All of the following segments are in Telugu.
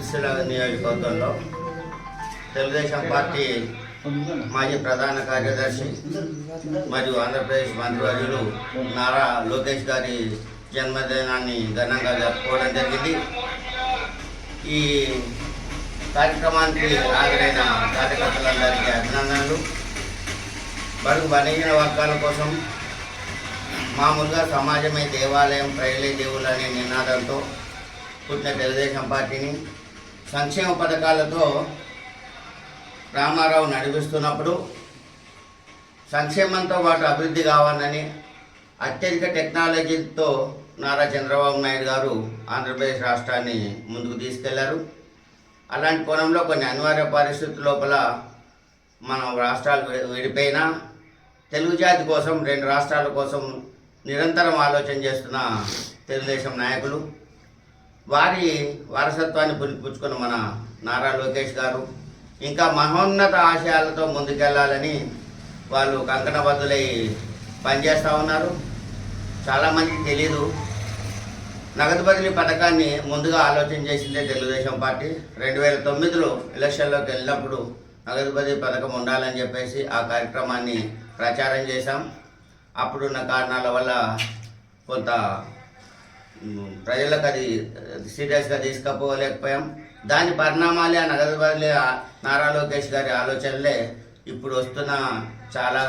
సిరిసిల్ల నియోజకవర్గంలో తెలుగుదేశం పార్టీ మాజీ ప్రధాన కార్యదర్శి మరియు ఆంధ్రప్రదేశ్ మంత్రివర్యులు నారా లోకేష్ గారి జన్మదినాన్ని ఘనంగా జరుపుకోవడం జరిగింది. ఈ కార్యక్రమానికి హాజరైన కార్యకర్తలందరికీ అభినందనలు. బడుగు బలహీన వర్గాల కోసం మామూలుగా సమాజమే దేవాలయం, ప్రజలే దేవుళ్ళు అనే నినాదంతో పుట్టిన తెలుగుదేశం పార్టీని సంక్షేమ పథకాలతో రామారావు నడిపిస్తున్నప్పుడు సంక్షేమంతో పాటు అభివృద్ధి కావాలని అత్యధిక టెక్నాలజీతో నారా చంద్రబాబు నాయుడు గారు ఆంధ్రప్రదేశ్ రాష్ట్రాన్ని ముందుకు తీసుకెళ్లారు. అలాంటి కోణంలో కొన్ని అనివార్య పరిస్థితుల లోపల మన రాష్ట్రాలు విడిపోయినా తెలుగు జాతి కోసం, రెండు రాష్ట్రాల కోసం నిరంతరం ఆలోచన చేస్తున్న తెలుగుదేశం నాయకులు, వారి వారసత్వాన్ని పుచ్చుకున్న మన నారా లోకేష్ గారు ఇంకా మహోన్నత ఆశయాలతో ముందుకెళ్లాలని వాళ్ళు కంకణబద్ధులై పనిచేస్తూ ఉన్నారు. చాలామందికి తెలీదు, నగదు బదిలీ పథకాన్ని ముందుగా ఆలోచన చేసిందే తెలుగుదేశం పార్టీ. 2009లో ఎలక్షన్లోకి వెళ్ళినప్పుడు నగదు బదిలీ పథకం ఉండాలని చెప్పేసి ఆ కార్యక్రమాన్ని ప్రచారం చేశాం. అప్పుడున్న కారణాల వల్ల కొంత ప్రజలకు అది సీరియస్గా తీసుకుపోలేకపోయాం. దాని పరిణామాలే ఆ నగదు బదిలీ నారా లోకేష్ గారి ఆలోచనలే ఇప్పుడు వస్తున్న చాలా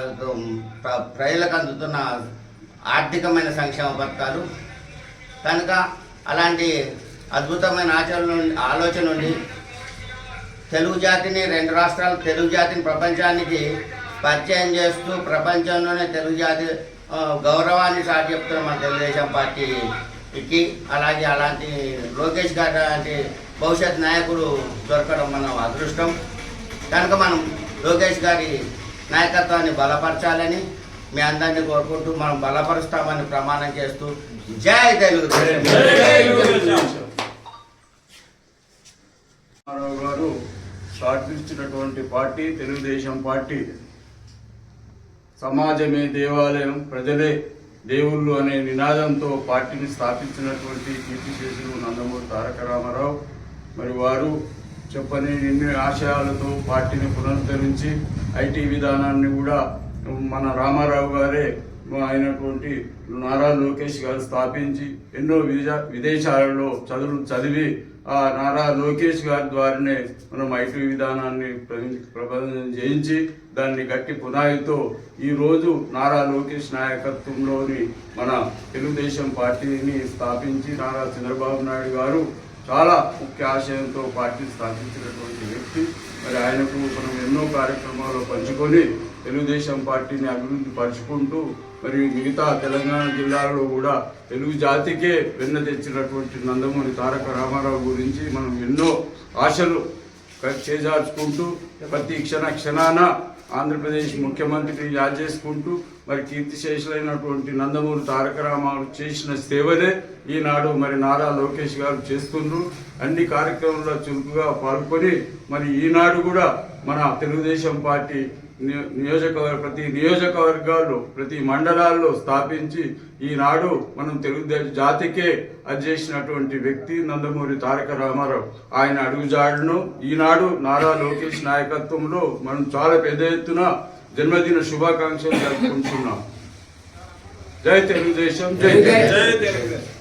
ప్రజలకు అందుతున్న ఆర్థికమైన సంక్షేమ పథకాలు. కనుక అలాంటి అద్భుతమైన ఆలోచన నుండి తెలుగు జాతిని, రెండు రాష్ట్రాల తెలుగు జాతిని ప్రపంచానికి పరిచయం చేస్తూ ప్రపంచంలోనే తెలుగు జాతి గౌరవాన్ని చాటి చెప్తున్న మన తెలుగుదేశం పార్టీకి, అలాగే అలాంటి లోకేష్ గారి లాంటి భవిష్యత్ నాయకుడు దొరకడం మనం అదృష్టం. కనుక మనం లోకేష్ గారి నాయకత్వాన్ని బలపరచాలని మీ అందరినీ కోరుకుంటూ మనం బలపరుస్తామని ప్రమాణం చేస్తూ జై తెలుగుదేశం. రామారావు గారు స్థాపించినటువంటి పార్టీ తెలుగుదేశం పార్టీ. సమాజమే దేవాలయం, ప్రజలే దేవుళ్ళు అనే నినాదంతో పార్టీని స్థాపించినటువంటి కీర్తిశేషులు నందమూరి తారక రామారావు. మరి వారు చెప్పని ఎన్ని ఆశయాలతో పార్టీని పునరుద్ధరించి ఐటీ విధానాన్ని కూడా మన రామారావు గారే అయినటువంటి నారా లోకేష్ గారు స్థాపించి ఎన్నో విదేశాలలో చదివి ఆ నారా లోకేష్ గారి ద్వారానే మనం ఐటీ విధానాన్ని ప్రబంధం చేయించి దాన్ని గట్టి పునాదితో ఈరోజు నారా లోకేష్ నాయకత్వంలోని మన తెలుగుదేశం పార్టీని స్థాపించి నారా చంద్రబాబు నాయుడు గారు చాలా ముఖ్య ఆశయంతో పార్టీ స్థాపించినటువంటి వ్యక్తి. మరి ఆయనకు మనం ఎన్నో కార్యక్రమాలు పంచుకొని తెలుగుదేశం పార్టీని అభివృద్ధి పరుచుకుంటూ మరి మిగతా తెలంగాణ జిల్లాలో కూడా తెలుగు జాతికే వెన్న తెచ్చినటువంటి నందమూరి తారక రామారావు గురించి మనం ఎన్నో ఆశలు చేజార్చుకుంటూ ప్రతి క్షణాన ఆంధ్రప్రదేశ్ ముఖ్యమంత్రిని యాద్ చేసుకుంటూ మరి కీర్తిశేషులైనటువంటి నందమూరి తారక రామారావు చేసిన సేవలే ఈనాడు మరి నారా లోకేష్ గారు చేస్తుండ్రు. అన్ని కార్యక్రమాల్లో చురుకుగా పాల్గొని మరి ఈనాడు కూడా మన తెలుగుదేశం పార్టీ ప్రతి నియోజకవర్గాల్లో, ప్రతి మండలాల్లో స్థాపించి ఈనాడు మనం తెలుగు జాతికే చేసినటువంటి వ్యక్తి నందమూరి తారక రామారావు. ఆయన అడుగుజాడను ఈనాడు నారా లోకేష్ నాయకత్వంలో మనం చాలా పెద్ద ఎత్తున జన్మదిన శుభాకాంక్షలు జరుపుకుంటున్నాం. జై తెలుగుదేశం, జై జై తెలుగుదేశం.